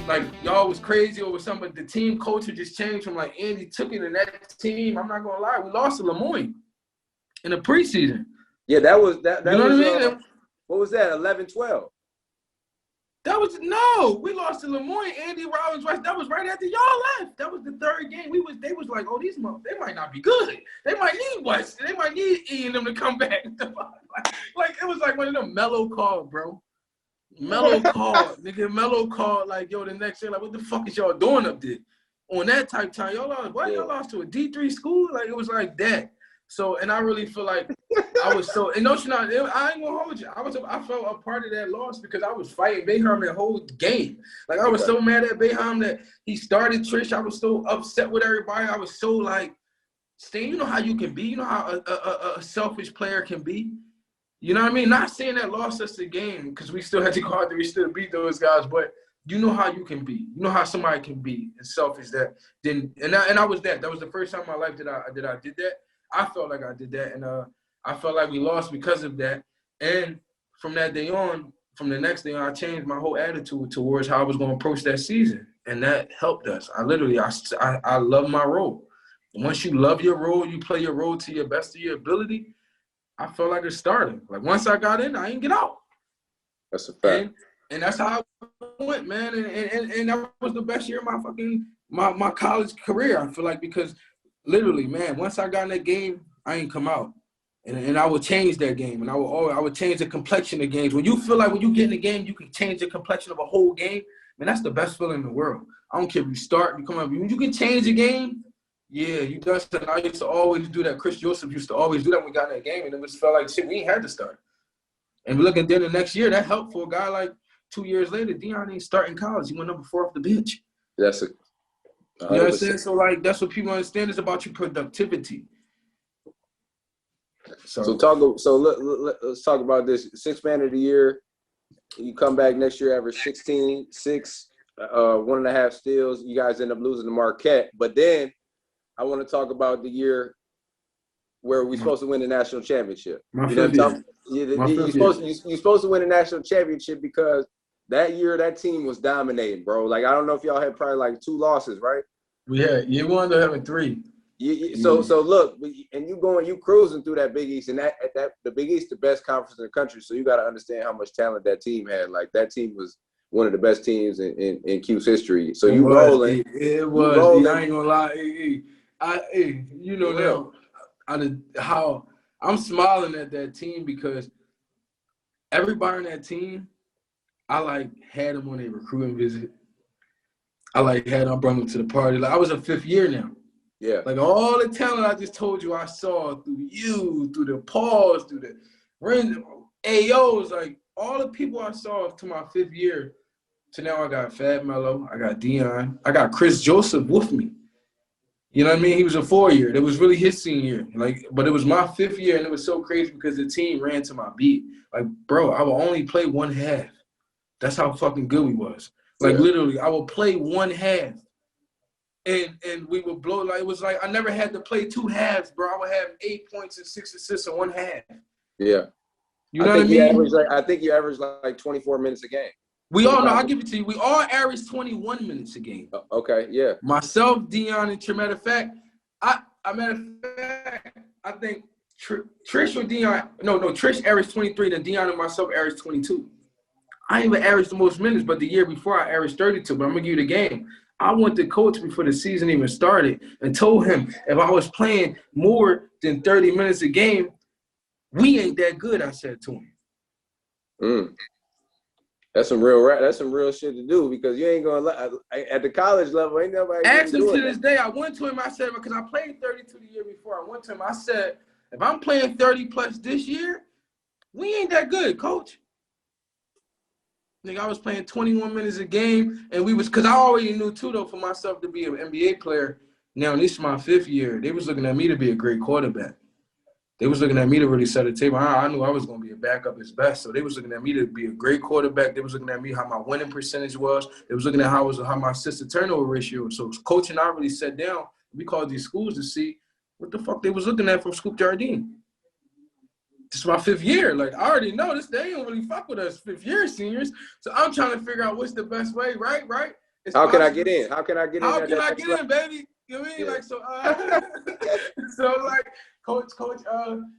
like y'all was crazy over something, but the team culture just changed from like Andy took it in that team. I'm not gonna lie, we lost to Lemoyne in the preseason. Yeah, that was that. You know was, what I mean? What was that? 11-12. We lost to Lemoyne, Andy Rollins, that was right after y'all left. That was the third game. They was like, oh, these they might not be good. They might need West. They might need E and them to come back. Like it was like one of them mellow calls, bro. Mellow called, nigga. Mellow called like, yo, the next day, like, what the fuck is y'all doing up there? On that type time, y'all lost. What? Y'all lost to a D3 school? Like it was like that. So, and I really feel like I was so, and no, I ain't gonna hold you. I felt a part of that loss because I was fighting Bayham that whole game. Like I was so mad at Bayham that he started Trish. I was so upset with everybody. I was so like, Stan, you know how you can be. You know how a selfish player can be. You know what I mean? Not saying that lost us the game because we still had to go out there. We still beat those guys, but you know how you can be. You know how somebody can be and selfish that. And I was that. That was the first time in my life that I did that. I felt like I did that, and I felt like we lost because of that. And from that day on, from the next day on, I changed my whole attitude towards how I was going to approach that season, and that helped us. I love my role. Once you love your role, you play your role to your best of your ability. I felt like it started. Like once I got in, I didn't get out. That's a fact. And that's how I went, man. And that was the best year of my fucking my college career. I feel like because literally, man, once I got in that game, I ain't come out. And I would change that game. And I would change the complexion of games. When you feel like when you get in the game, you can change the complexion of a whole game, man, that's the best feeling in the world. I don't care if you start, you come up. When you can change a game, yeah, you done something. I used to always do that. Chris Joseph used to always do that when we got in that game. And it just felt like, shit, we ain't had to start. And look at then the next year, that helped for a guy like 2 years later. Dion ain't starting college. He went number 4 off the bench. That's it. You know what I'm saying? So, like, that's what people understand is about your productivity. So let's talk about this. 6th man of the year. You come back next year, average 16, 6, 1.5 steals. You guys end up losing to Marquette. But then I want to talk about the year where we're supposed to win the national championship. You're supposed to win a national championship because that year that team was dominating, bro. Like I don't know if y'all had probably like 2 losses, right? We wound up having 3. So look, and you cruising through that Big East, and that the Big East the best conference in the country. So you got to understand how much talent that team had. Like that team was one of the best teams in Q's history. So you rolling. It was. I ain't gonna lie. You know now how I'm smiling at that team because everybody on that team, I like had them on a recruiting visit. I brought them to the party. Like I was a 5th year now. Yeah. Like all the talent I just told you I saw through you, through the Pauls, through the random AOs, like all the people I saw to my 5th year. So now I got Fab Mello, I got Dion, I got Chris Joseph with me. You know what I mean? He was a 4-year. That was really his senior year. Like, but it was my 5th year, and it was so crazy because the team ran to my beat. Like, bro, I will only play 1 half. That's how fucking good we was. Like, literally, I would play 1 half. And we would blow. Like, it was like I never had to play 2 halves, bro. I would have 8 points and 6 assists in 1 half. Yeah. You know what I mean? I think you averaged like 24 minutes a game. I'll give it to you. We all averaged 21 minutes a game. Okay, yeah. Myself, Dion, and matter of fact, I think Trish or Dion, no, Trish averaged 23, then Dion and myself averaged 22. I even averaged the most minutes, but the year before I averaged 32, but I'm going to give you the game. I went to coach before the season even started and told him if I was playing more than 30 minutes a game, we ain't that good, I said to him. That's some real shit to do because you ain't gonna at the college level. Ain't nobody. Ask him to this day. I went to him. I said because I played 32 the year before. I went to him. I said if I'm playing 30 plus this year, we ain't that good, coach. Nigga, I was playing 21 minutes a game, and because I already knew too though for myself to be an NBA player. Now this is my 5th year. They was looking at me to be a great quarterback. They was looking at me to really set a table. I knew I was going to be a backup as best. So they was looking at me to be a great quarterback. They was looking at me how my winning percentage was. They was looking at how my assist to turnover ratio was. So coach and I really sat down. We called these schools to see what the fuck they was looking at from Scoop Jardine. This is my 5th year. Like, I already know this. They don't really fuck with us 5th year seniors. So I'm trying to figure out what's the best way, right? It's How can I possible. get in? How can I get in? How can I get in, baby? You know what I mean? Yeah. Like, so like, coach,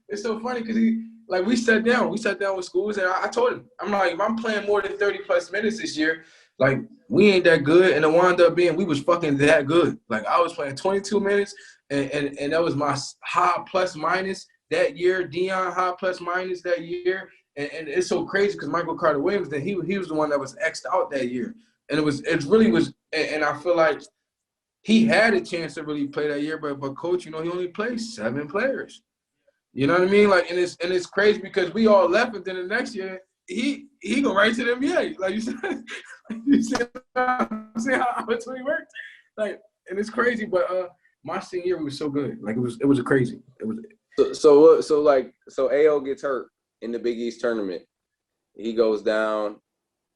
it's so funny because we sat down with schools, and I told him, I'm like, if I'm playing more than 30 plus minutes this year, like, we ain't that good, and it wound up being we was fucking that good. Like, I was playing 22 minutes, and that was my high plus minus that year. Dion high plus minus that year, and it's so crazy because Michael Carter Williams, then he was the one that was X'd out that year, and it really was, and I feel like he had a chance to really play that year, but coach, he only played 7 players. You know what I mean? Like, and it's crazy because we all left, and then the next year he go right to the NBA. Like, you see how opportunity works. Like, and it's crazy. But my senior year was so good. Like, it was crazy. It was. So AO gets hurt in the Big East tournament. He goes down.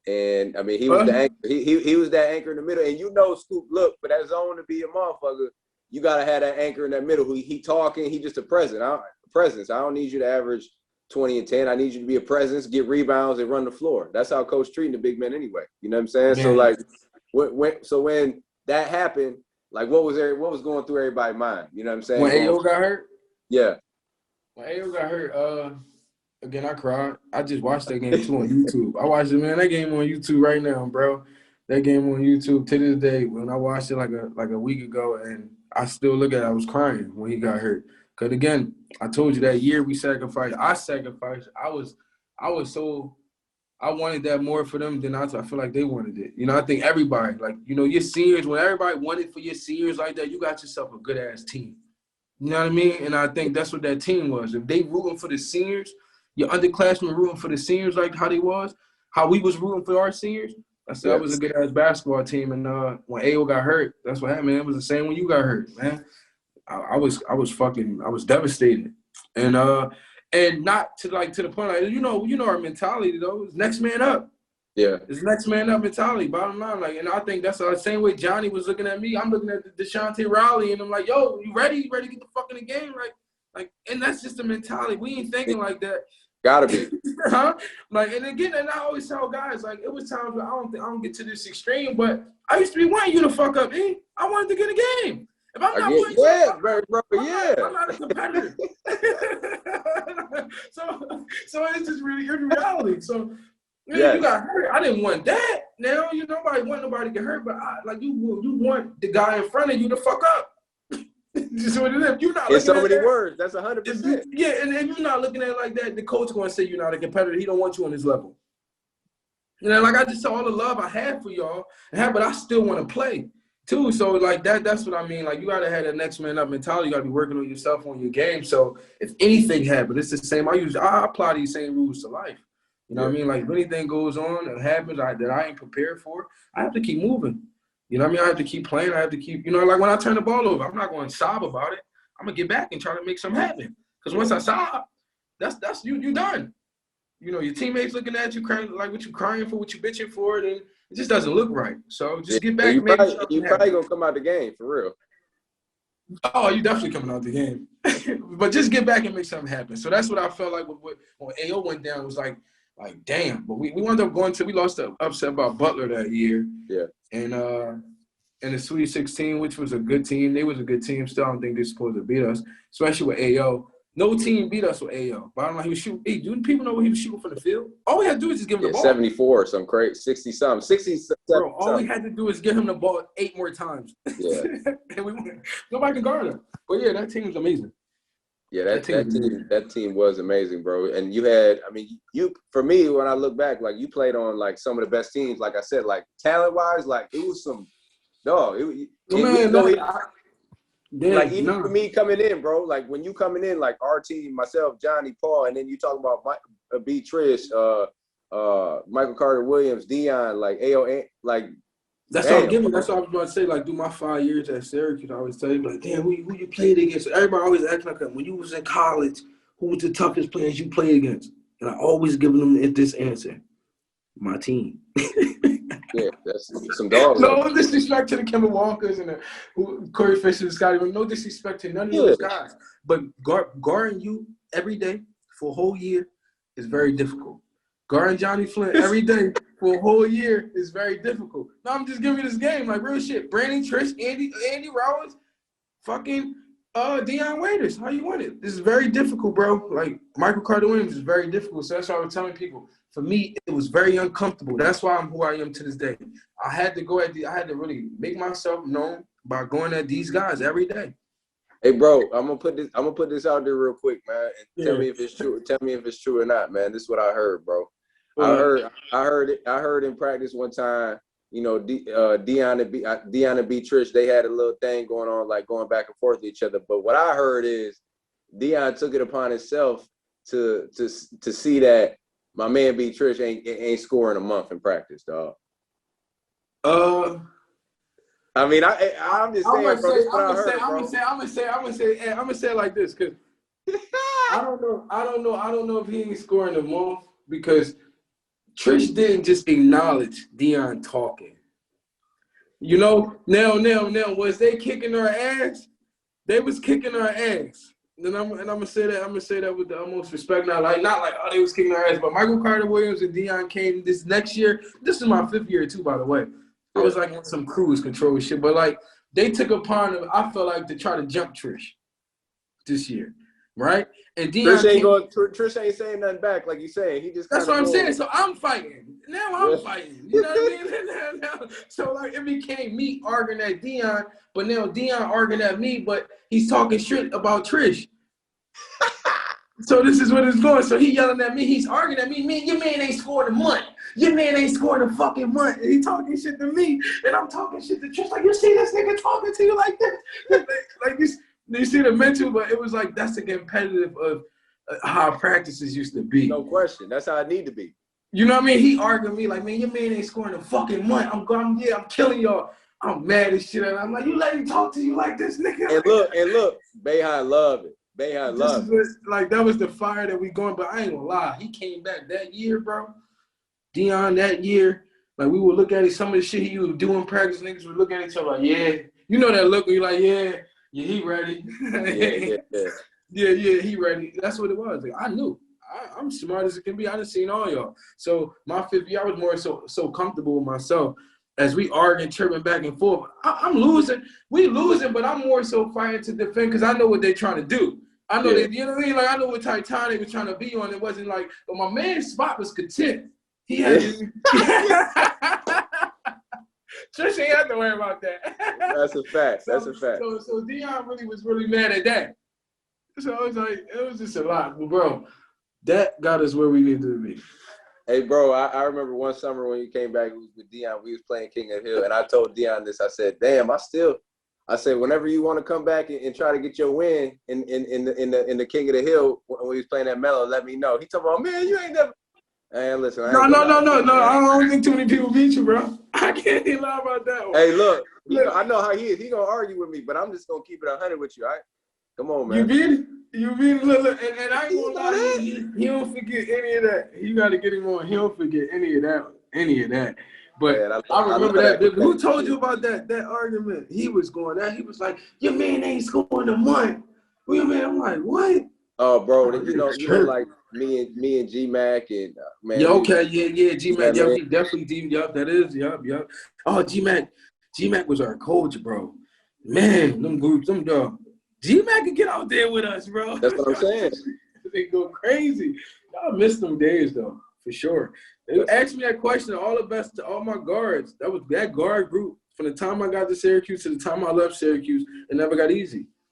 And I mean, he was the anchor. He was that anchor in the middle. And Scoop, look, for that zone to be a motherfucker, you gotta have that anchor in that middle. Who he talking, he just a presence. I don't need you to average 20 and 10. I need you to be a presence, get rebounds, and run the floor. That's how coach treating the big men anyway. You know what I'm saying? Yeah. So like, when that happened, like, what was going through everybody's mind? You know what I'm saying? When AO got hurt. Yeah. When AO got hurt, again, I cried. I just watched that game too on YouTube. I watched it, man. That game on YouTube right now, bro. That game on YouTube to this day. When I watched it like a week ago, and I still look at it, I was crying when he got hurt. Cause again, I told you that year we sacrificed. I sacrificed. I wanted that more for them than I feel like they wanted it. I think everybody, like, your seniors, when everybody wanted for your seniors like that, you got yourself a good ass team. You know what I mean? And I think that's what that team was. If they rooting for the seniors, your underclassmen rooting for the seniors like how we was rooting for our seniors. I said, that was a good ass basketball team. And when AO got hurt, that's what happened, man. It was the same when you got hurt, man. I was devastated. And not to the point, like, our mentality though, is next man up. Yeah. It's next man up mentality, bottom line. Like, and I think that's the same way Johnny was looking at me. I'm looking at DeShante Rowley, and I'm like, yo, you ready? You ready to get the fuck in the game? Like, and that's just the mentality. We ain't thinking like that. Gotta be. Huh? Like, and again, and I always tell guys, like, it was times where I don't get to this extreme, but I used to be wanting you to fuck up, eh? I wanted to get a game. If I'm not playing, I'm not a competitor. So it's just really in reality. So you got hurt. I didn't want that. Now nobody want nobody to get hurt, but you want the guy in front of you to fuck up. So if you're not in so many words, that's 100%. Yeah, and if you're not looking at it like that, the coach going to say you're not a competitor. He don't want you on his level. Like I just saw all the love I had for y'all, but I still want to play too. So like that's what I mean. Like, you got to have that next man up mentality. You got to be working on yourself, on your game. So if anything happens, it's the same. I apply these same rules to life. You know what I mean? Like, if anything goes on that happens that I ain't prepared for, I have to keep moving. You know what I mean? I have to keep playing. I have to keep, like when I turn the ball over, I'm not going to sob about it. I'm going to get back and try to make something happen. Because once I sob, that's you done. Your teammates looking at you crying, like what you crying for, what you bitching for, and it just doesn't look right. So just get back and make something happen. You probably going to come out the game, for real. Oh, you definitely coming out the game. But just get back and make something happen. So that's what I felt like when AO went down. It was like damn. But we wound up we lost the upset by Butler that year. Yeah. And in the Sweet 16, which was a good team. They was a good team. Still, I don't think they're supposed to beat us, especially with AO. No team beat us with AO. But I don't know, he was shooting. Hey, do people know what he was shooting from the field? All we had to do is just give him the ball. 74 or some crazy, 60-something. 67. Bro, all we had to do is give him the ball 8 more times. Yeah. And we won. Nobody can guard him. But yeah, that team was amazing. Yeah, that team was amazing, bro. And you had, for me, when I look back, like, you played on like some of the best teams. Like I said, like talent-wise, like it was some For me coming in, bro, like when you coming in, like our team, myself, Johnny, Paul, and then you talking about B. Trish, Michael Carter Williams, Dion, like AO, like that's what I'm giving. That's what I was about to say. Like, through my 5 years at Syracuse, I always tell you, like, damn, who you played against? Everybody always acting like that. When you was in college, who was the toughest players you played against? And I always give them this answer: my team. Yeah, that's some dogs. No disrespect to the Kemba Walkers and the Corey Fisher and Scotty. No disrespect to none of those guys. But guarding you every day for a whole year is very difficult. Guarding Johnny Flint every day for a whole year is very difficult. No, I'm just giving you this game, like real shit. Brandon, Trish, Andy Rollins, fucking Dion Waiters. How you win it? This is very difficult, bro. Like Michael Carter Williams is very difficult. So that's why I was telling people. For me, it was very uncomfortable. That's why I'm who I am to this day. I had to really make myself known by going at these guys every day. Hey, bro, I'm gonna put this out there real quick, man, and tell me if it's true. Tell me if it's true or not, man. This is what I heard, bro. I heard in practice one time. You know, Dion and B Trish, they had a little thing going on, like going back and forth with each other. But what I heard is Dion took it upon himself to see that my man B Trish ain't scoring a month in practice, dog. I mean, I'm just saying, I'm gonna say it like this, cause I don't know if he ain't scoring a month because Trish didn't just acknowledge Dion talking. You know, now, was they kicking her ass? They was kicking her ass. And I'm gonna say that with the utmost respect. Not like they was kicking her ass, but Michael Carter Williams and Dion came this next year. This is my 5th year too, by the way. I was like on some cruise control shit, but like they took upon them, I felt like, to try to jump Trish this year, right? And Dion Trish ain't saying nothing back, like you saying. He just that's what I'm saying. So I'm fighting. Now I'm fighting. You know what I mean? So like it became me arguing at Dion, but now Dion arguing at me, but he's talking shit about Trish. So this is what it's going. So he yelling at me. He's arguing at me. Man, your man ain't scored a month. Your man ain't scored a fucking month. And he talking shit to me, and I'm talking shit to Trish. Like, you see this nigga talking to you like this? Like you see the mental, but it was like that's the competitive of how practices used to be. No question. That's how it need to be. You know what I mean? He arguing me like, man, your man ain't scoring a fucking month. I'm killing y'all. I'm mad as shit. And I'm like, you let him talk to you like this, nigga. And look, Bayhai love it. Bayhai love it. Like, that was the fire that we going, but I ain't gonna lie. He came back that year, bro. Dion, that year, like, we would look at it, some of the shit he was doing practice, niggas would look at each other like, yeah. You know that look where you're like, yeah, he ready. Yeah, he ready. That's what it was. Like, I knew. I'm smart as it can be. I done seen all y'all. So my 5th year, I was more so comfortable with myself as we arguing, chirping back and forth. I'm losing. We losing, but I'm more so fighting to defend because I know what they're trying to do. I know you know what I mean? Like, I know what Titanic was trying to be on. It wasn't like, but my man's spot was content. He had Trish ain't have to worry about that. That's a fact. That's a fact. So Dion was really mad at that. So it was like, it was just a lot. But, bro, that got us where we needed to be. Hey, bro, I remember one summer when you came back with Dion, we was playing King of the Hill, and I told Dion this. I said, damn, I said, whenever you want to come back and try to get your win in the King of the Hill when we was playing that Mellow, let me know. He talking about, man, you ain't never. Hey, listen. No. I don't think too many people beat you, bro. I can't even lie about that one. Hey, look, I know how he is. He gonna argue with me, but I'm just gonna keep it 100 with you, all right? Come on, man. You beat it. Look, and I ain't gonna lie. He don't forget any of that. You got to get him on. He don't forget any of that. But man, I remember that. Who told you about that argument? He was going that. He was like, your man ain't scoring a month. Well, your man, I'm like, what? Oh, bro, you know, like me and G-Mac and man. Yeah, okay, yeah, G-Mac, yeah, he definitely, that is, yup. Oh, G-Mac was our coach, bro. Man, them groups, G-Mac can get out there with us, bro. That's what I'm saying. They go crazy. Y'all miss them days, though, for sure. They asked me that question, all the best to all my guards. That guard group, from the time I got to Syracuse to the time I left Syracuse, it never got easy.